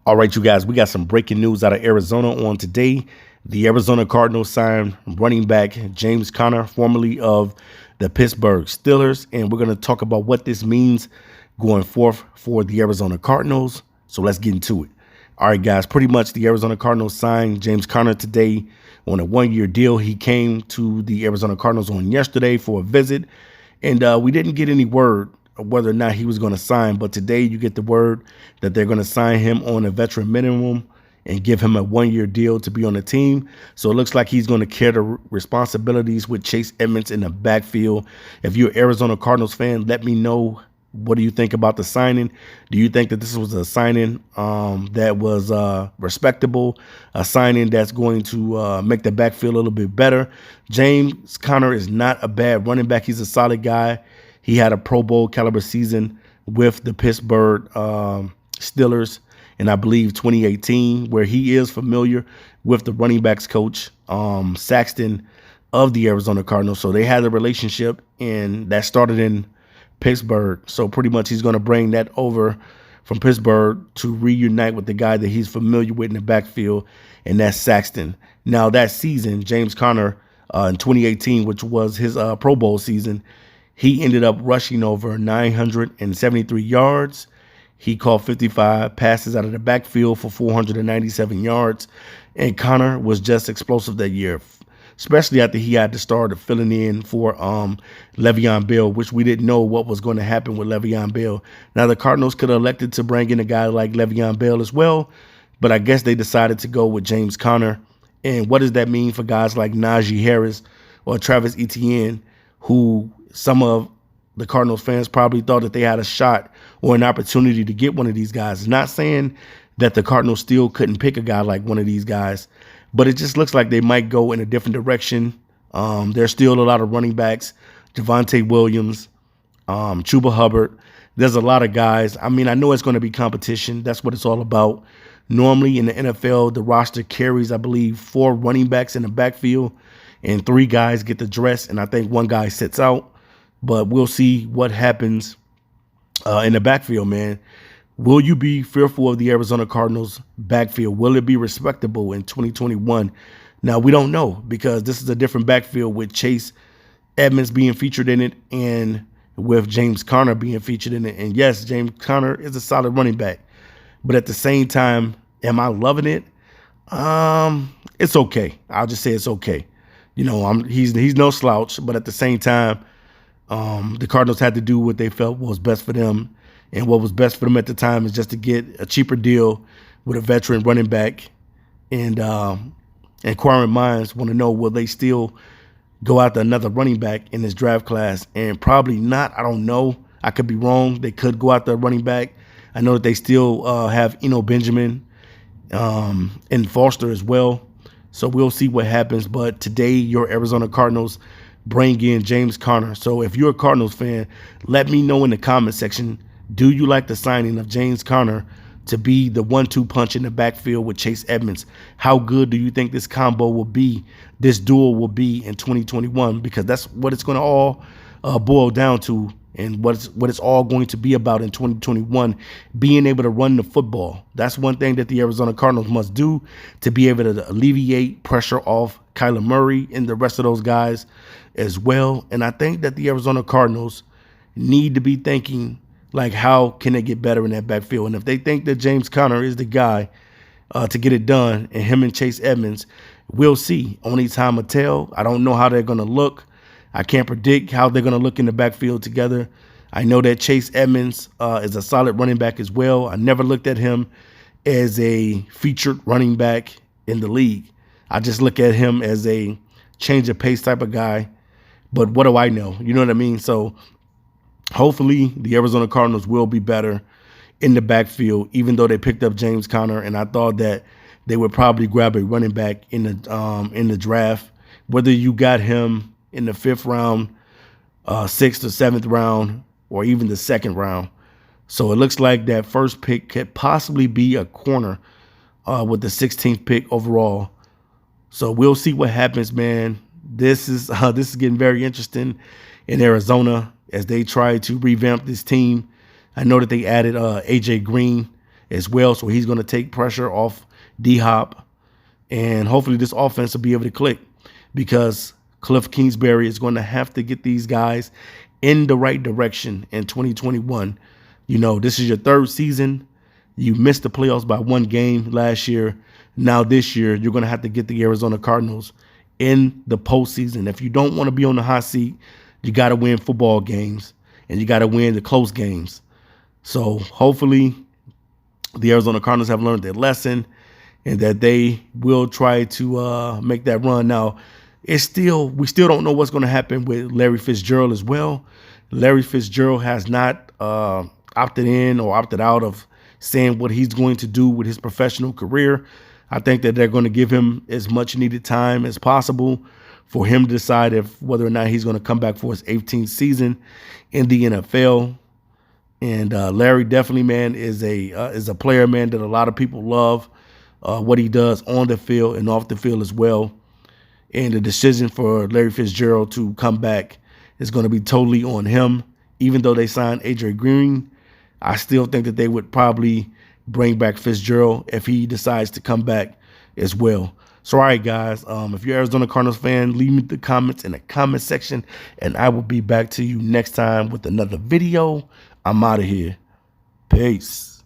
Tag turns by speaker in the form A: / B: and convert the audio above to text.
A: All right, you guys, we got some breaking news out of Arizona on today. The Arizona Cardinals signed running back James Conner, formerly of the Pittsburgh Steelers, and we're going to talk about what this means going forth for the Arizona Cardinals. So let's get into it. All right, guys, pretty much the Arizona Cardinals signed James Conner today on a one-year deal. He came to the Arizona Cardinals on yesterday for a visit, and we didn't get any word whether or not he was going to sign. But today you get the word that they're going to sign him on a veteran minimum and give him a one-year deal to be on the team. So it looks like he's going to carry the responsibilities with Chase Edmonds in the backfield. If you're an Arizona Cardinals fan, let me know. What do you think about the signing? Do you think that this was a signing that was respectable, a signing that's going to make the backfield a little bit better? James Conner is not a bad running back. He's a solid guy. He had a Pro Bowl caliber season with the Pittsburgh Steelers in, I believe, 2018, where he is familiar with the running backs coach, Saxton, of the Arizona Cardinals. So they had a relationship, and that started in Pittsburgh. So pretty much he's going to bring that over from Pittsburgh to reunite with the guy that he's familiar with in the backfield, and that's Saxton. Now, that season, James Conner in 2018, which was his Pro Bowl season, he ended up rushing over 973 yards. He caught 55 passes out of the backfield for 497 yards. And Conner was just explosive that year, especially after he had to start filling in for Le'Veon Bell, which we didn't know what was going to happen with Le'Veon Bell. Now, the Cardinals could have elected to bring in a guy like Le'Veon Bell as well, but I guess they decided to go with James Conner. And what does that mean for guys like Najee Harris or Travis Etienne, who some of the Cardinals fans probably thought that they had a shot or an opportunity to get one of these guys? Not saying that the Cardinals still couldn't pick a guy like one of these guys, but it just looks like they might go in a different direction. There's still a lot of running backs, Javonte Williams, Chuba Hubbard. There's a lot of guys. I mean, I know it's going to be competition. That's what it's all about. Normally in the NFL, the roster carries, I believe, 4 running backs in the backfield, and 3 guys get the dress, and I think 1 guy sits out. But we'll see what happens in the backfield, man. Will you be fearful of the Arizona Cardinals backfield? Will it be respectable in 2021? Now, we don't know, because this is a different backfield with Chase Edmonds being featured in it and with James Conner being featured in it. And yes, James Conner is a solid running back. But at the same time, am I loving it? It's okay. I'll just say it's okay. You know, he's no slouch, but at the same time, the Cardinals had to do what they felt was best for them. And what was best for them at the time is just to get a cheaper deal with a veteran running back. And inquiring minds want to know, will they still go after another running back in this draft class? And probably not. I don't know. I could be wrong. They could go after a running back. I know that they still have Benjamin and Foster as well. So we'll see what happens. But today, your Arizona Cardinals bring in James Conner. So if you're a Cardinals fan, let me know in the comment section. Do you like the signing of James Conner to be the 1-2 punch in the backfield with Chase Edmonds? How good do you think this combo will be, this duel will be in 2021? Because that's what it's going to all boil down to, and what it's all going to be about in 2021, being able to run the football. That's one thing that the Arizona Cardinals must do to be able to alleviate pressure off Kyler Murray and the rest of those guys as well. And I think that the Arizona Cardinals need to be thinking, like, how can they get better in that backfield? And if they think that James Conner is the guy to get it done, and him and Chase Edmonds, we'll see. Only time will tell. I don't know how they're going to look. I can't predict how they're going to look in the backfield together. I know that Chase Edmonds is a solid running back as well. I never looked at him as a featured running back in the league. I just look at him as a change of pace type of guy. But what do I know? You know what I mean? So hopefully the Arizona Cardinals will be better in the backfield, even though they picked up James Conner. And I thought that they would probably grab a running back in the draft, whether you got him in the 5th round, 6th or 7th round, or even the 2nd round. So it looks like that first pick could possibly be a corner with the 16th pick overall. So we'll see what happens, man. This is getting very interesting in Arizona as they try to revamp this team. I know that they added A.J. Green as well. So he's going to take pressure off D-Hop, and hopefully this offense will be able to click, because Cliff Kingsbury is going to have to get these guys in the right direction in 2021. You know, this is your third season. You missed the playoffs by one game last year. Now this year, you're going to have to get the Arizona Cardinals in the postseason. If you don't want to be on the hot seat, you got to win football games, and you got to win the close games. So hopefully the Arizona Cardinals have learned their lesson, and that they will try to make that run. Now, we still don't know what's going to happen with Larry Fitzgerald as well. Larry Fitzgerald has not opted in or opted out of saying what he's going to do with his professional career. I think that they're going to give him as much needed time as possible for him to decide whether or not he's going to come back for his 18th season in the NFL. And Larry definitely, man, is a player, man, that a lot of people love what he does on the field and off the field as well. And the decision for Larry Fitzgerald to come back is going to be totally on him. Even though they signed A.J. Green, I still think that they would probably bring back Fitzgerald if he decides to come back as well. So, all right, guys, if you're an Arizona Cardinals fan, leave me the comments in the comment section, and I will be back to you next time with another video. I'm out of here. Peace.